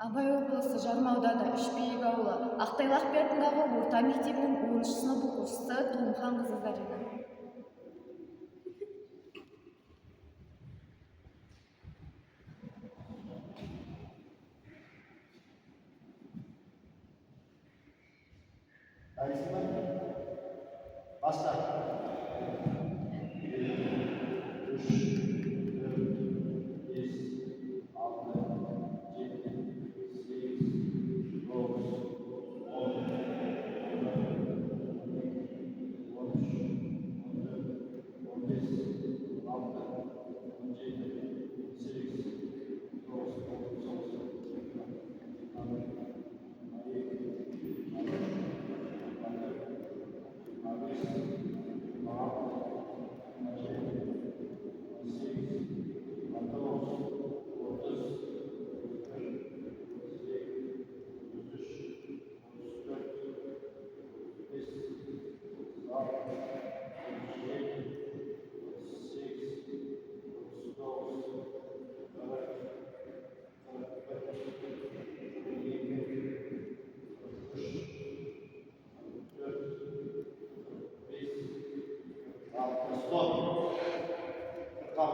Абай облысы Жарма ауданы Үшбиік ауылы Ақтайлақ атындағы орта мектебінің 10 сынып оқушысы Тұлымхан қызы Зарина. Başla.